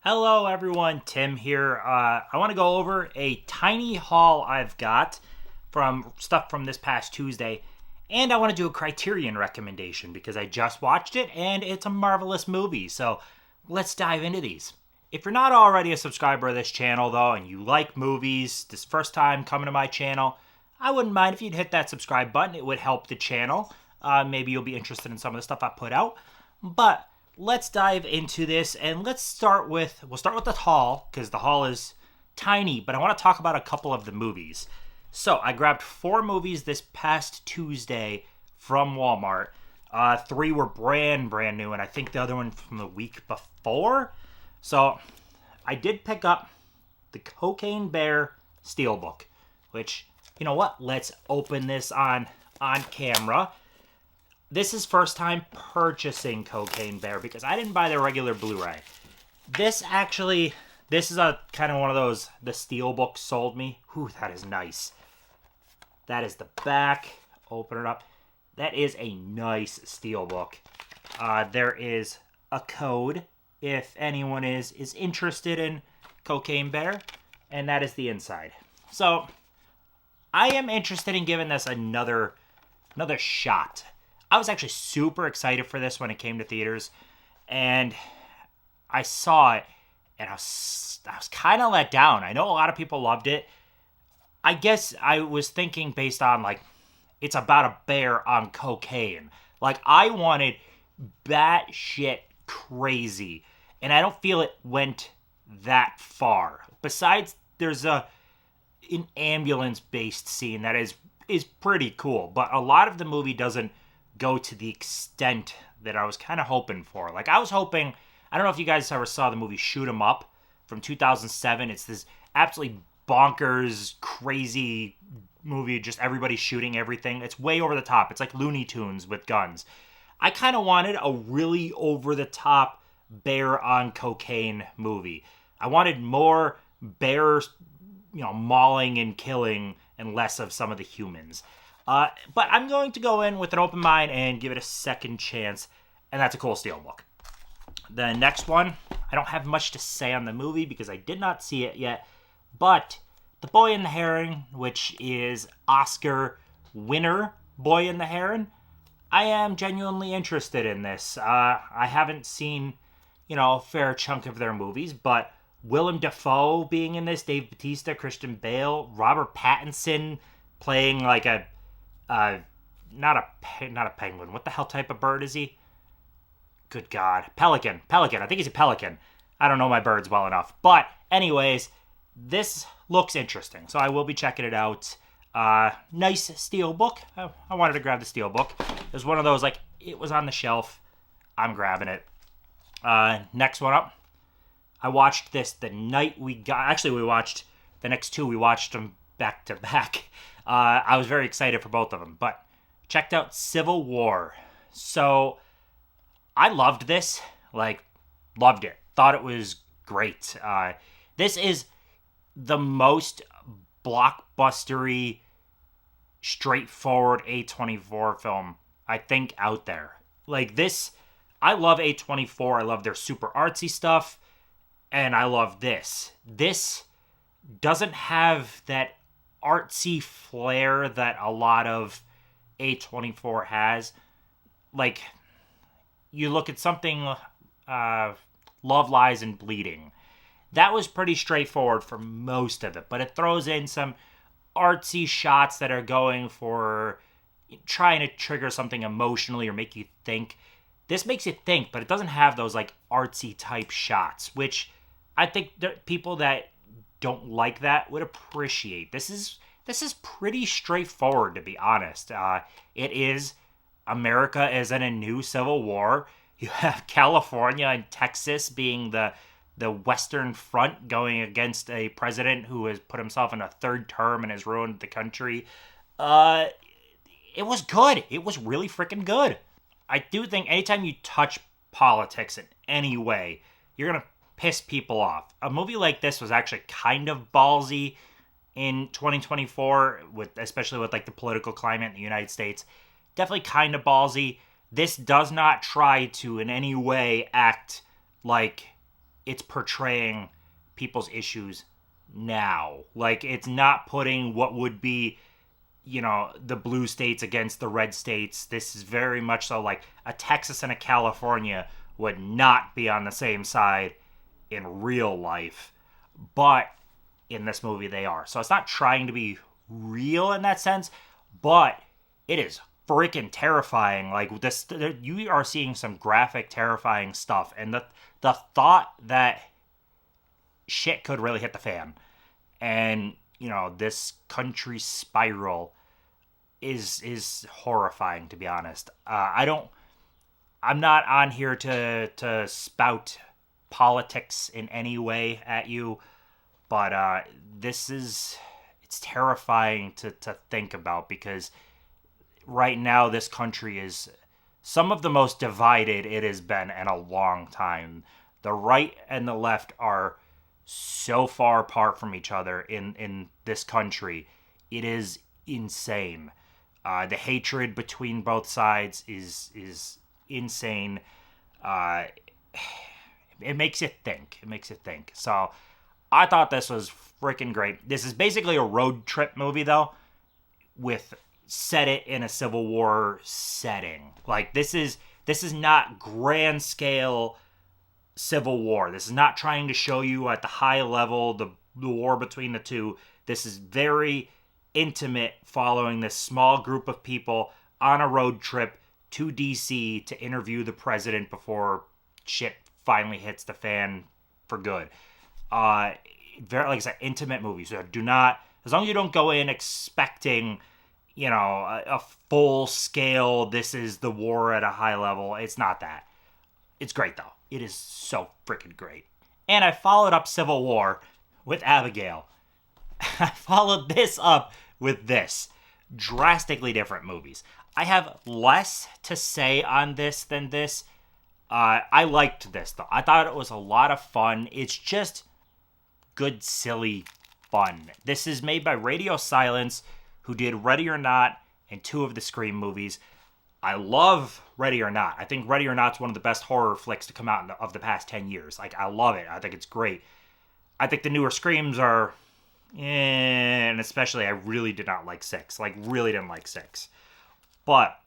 Hello everyone, Tim here. I want to go over a tiny haul I've got from stuff from this past Tuesday, and I want to do a Criterion recommendation because I just watched it and it's a marvelous movie. So let's dive into these. If you're not already a subscriber of this channel though, and you like movies, this first time coming to my channel, I wouldn't mind if you'd hit that subscribe button. It would help the channel. Maybe you'll be interested in some of the stuff I put out. But let's dive into this, and we'll start with the haul, because the haul is tiny, but I want to talk about a couple of the movies. So I grabbed 4 movies this past Tuesday from Walmart. 3 were brand new, and I think the other one from the week before. So I did pick up the Cocaine Bear Steelbook, which, you know what, let's open this on camera. This is first time purchasing Cocaine Bear because I didn't buy the regular Blu-ray. This is a kind of one of those, the Steelbook sold me. Whew, that is nice. That is the back. Open it up. That is a nice Steelbook. There is a code if anyone is interested in Cocaine Bear, and that is the inside. So I am interested in giving this another shot. I was actually super excited for this when it came to theaters, and I saw it, and I was kind of let down. I know a lot of people loved it. I guess I was thinking based on, like, it's about a bear on cocaine. Like, I wanted batshit crazy, and I don't feel it went that far. Besides, there's an ambulance-based scene that is pretty cool, but a lot of the movie doesn't go to the extent that I was kind of hoping for. Like, I was hoping, I don't know if you guys ever saw the movie Shoot 'Em Up from 2007. It's this absolutely bonkers, crazy movie, just everybody shooting everything. It's way over the top. It's like Looney Tunes with guns. I kind of wanted a really over-the-top bear on cocaine movie. I wanted more bears, mauling and killing and less of some of the humans. But I'm going to go in with an open mind and give it a second chance, and that's a cool Steelbook. The next one, I don't have much to say on the movie because I did not see it yet, but The Boy and the Heron, which is Oscar winner Boy and the Heron, I am genuinely interested in this. I haven't seen, a fair chunk of their movies, but Willem Dafoe being in this, Dave Bautista, Christian Bale, Robert Pattinson playing like not a penguin. What the hell type of bird is he? Good God. Pelican. I think he's a pelican. I don't know my birds well enough. But anyways, this looks interesting. So I will be checking it out. Nice Steelbook. I wanted to grab the Steelbook. It was one of those, like, it was on the shelf. I'm grabbing it. Next one up. I watched this the night we got... Actually, we watched the next 2. We watched them back to back. I was very excited for both of them, but checked out Civil War. So I loved this, loved it. Thought it was great. This is the most blockbustery, straightforward A24 film I think out there. Like this, I love A24. I love their super artsy stuff, and I love this. This doesn't have that artsy flair that a lot of A24 has. Like, you look at something, Love, Lies, and Bleeding. That was pretty straightforward for most of it, but it throws in some artsy shots that are going for trying to trigger something emotionally or make you think. This makes you think, but it doesn't have those, like, artsy type shots, which I think people that don't like that would appreciate. This is pretty straightforward, to be honest. It is America is in a new civil war. You have California and Texas being the Western Front going against a president who has put himself in a 3rd term and has ruined the country. It was good. It was really freaking good. I do think anytime you touch politics in any way, you're going to piss people off. A movie like this was actually kind of ballsy in 2024, especially with like the political climate in the United States. Definitely kind of ballsy. This does not try to in any way act like it's portraying people's issues now. Like, it's not putting what would be, the blue states against the red states. This is very much so like a Texas and a California would not be on the same side in real life, but in this movie they are. So it's not trying to be real in that sense, but it is freaking terrifying. Like, this, you are seeing some graphic, terrifying stuff, and the thought that shit could really hit the fan, and this country spiral is horrifying, to be honest. I'm not on here to spout politics in any way at you, but it's terrifying to think about, because right now this country is some of the most divided it has been in a long time. The right and the left are so far apart from each other in this country. It is insane. The hatred between both sides is insane. It makes you think. So I thought this was freaking great. This is basically a road trip movie, though, set it in a Civil War setting. Like, this is not grand scale Civil War. This is not trying to show you at the high level the war between the two. This is very intimate, following this small group of people on a road trip to DC to interview the president before shit finally hits the fan for good. Very, like I said, intimate movie. So do not, as long as you don't go in expecting, a full scale, this is the war at a high level. It's not that. It's great, though. It is so freaking great. And I followed up Civil War with Abigail. I followed this up with this. Drastically different movies. I have less to say on this than this. I liked this, though. I thought it was a lot of fun. It's just good, silly fun. This is made by Radio Silence, who did Ready or Not and 2 of the Scream movies. I love Ready or Not. I think Ready or Not's one of the best horror flicks to come out of the past 10 years. Like, I love it. I think it's great. I think the newer Screams are... and especially, I really did not like 6. Like, really didn't like 6. But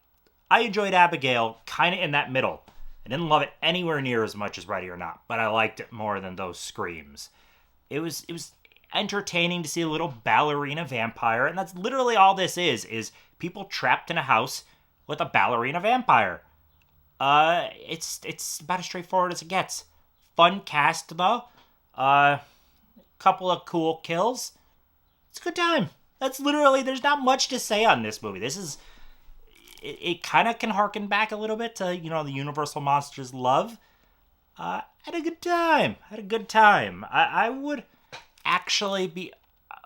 I enjoyed Abigail kind of in that middle. I didn't love it anywhere near as much as Ready or Not, but I liked it more than those Screams. It was entertaining to see a little ballerina vampire, and that's literally all this is people trapped in a house with a ballerina vampire. It's about as straightforward as it gets. Fun cast, though. Couple of cool kills. It's a good time. That's literally, there's not much to say on this movie. It kind of can harken back a little bit to, the Universal Monsters love. Had a good time. I would actually be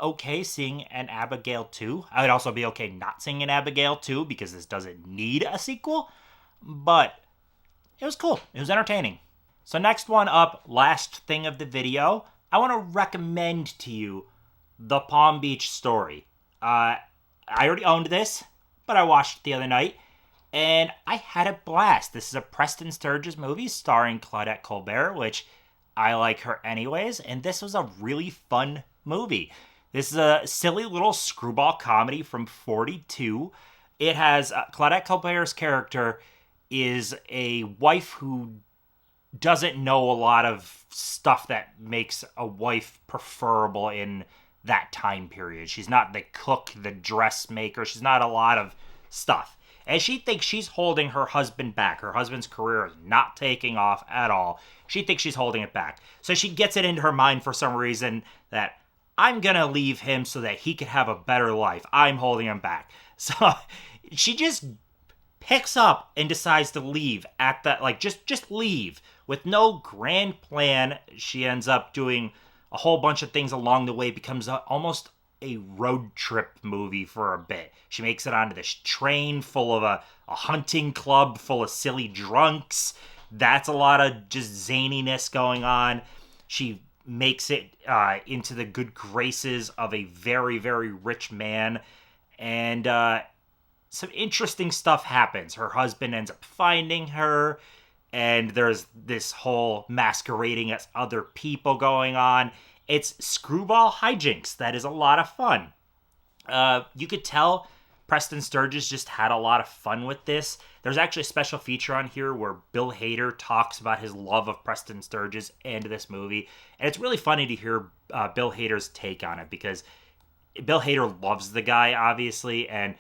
okay seeing an Abigail 2. I would also be okay not seeing an Abigail 2 because this doesn't need a sequel. But it was cool. It was entertaining. So next one up, last thing of the video, I want to recommend to you The Palm Beach Story. I already owned this, but I watched it the other night, and I had a blast. This is a Preston Sturges movie starring Claudette Colbert, which I like her anyways, and this was a really fun movie. This is a silly little screwball comedy from 42. It has Claudette Colbert's character is a wife who doesn't know a lot of stuff that makes a wife preferable in that time period. She's not the cook, the dressmaker. She's not a lot of stuff. And she thinks she's holding her husband back. Her husband's career is not taking off at all. She thinks she's holding it back. So she gets it into her mind for some reason that I'm going to leave him so that he could have a better life. I'm holding him back. So she just picks up and decides to leave at that, like, just leave with no grand plan. She ends up doing a whole bunch of things along the way. It becomes almost a road trip movie for a bit. She makes it onto this train full of a hunting club full of silly drunks. That's a lot of just zaniness going on. She makes it into the good graces of a very, very rich man. And some interesting stuff happens. Her husband ends up finding her. and there's this whole masquerading as other people going on. It's screwball hijinks that is a lot of fun. You could tell Preston Sturges just had a lot of fun with this. There's actually a special feature on here where Bill Hader talks about his love of Preston Sturges and this movie. And it's really funny to hear Bill Hader's take on it, because Bill Hader loves the guy, obviously, and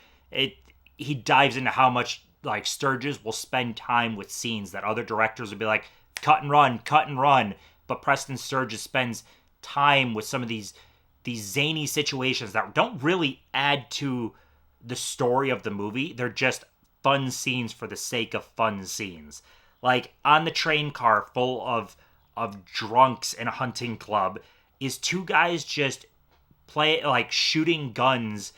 he dives into how much like Sturges will spend time with scenes that other directors would be like, cut and run. But Preston Sturges spends time with some of these zany situations that don't really add to the story of the movie. They're just fun scenes for the sake of fun scenes. Like on the train car full of drunks in a hunting club is two guys just shooting guns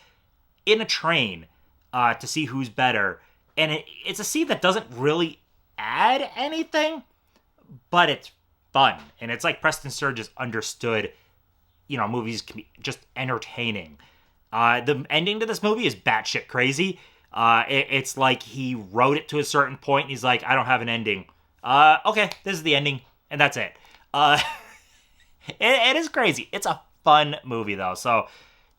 in a train to see who's better. And it's a scene that doesn't really add anything, but it's fun. And it's like Preston Sturges understood, movies can be just entertaining. The ending to this movie is batshit crazy. It's like he wrote it to a certain point, and he's like, I don't have an ending. Okay, this is the ending, and that's it. It is crazy. It's a fun movie, though, so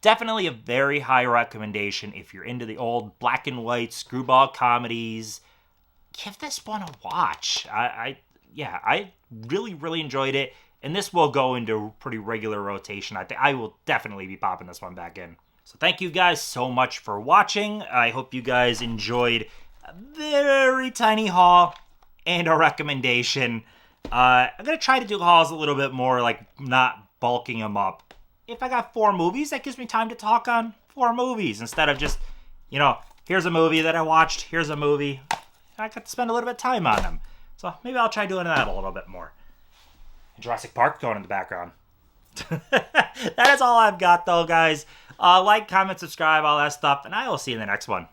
definitely a very high recommendation if you're into the old black and white screwball comedies. Give this one a watch. I really, really enjoyed it, and this will go into pretty regular rotation. I think I will definitely be popping this one back in. So thank you guys so much for watching. I hope you guys enjoyed a very tiny haul and a recommendation. I'm going to try to do hauls a little bit more, like not bulking them up. If I got 4 movies, that gives me time to talk on 4 movies instead of just, here's a movie that I watched, here's a movie. I got to spend a little bit of time on them. So maybe I'll try doing that a little bit more. Jurassic Park going in the background. That is all I've got, though, guys. Like, comment, subscribe, all that stuff, and I will see you in the next one.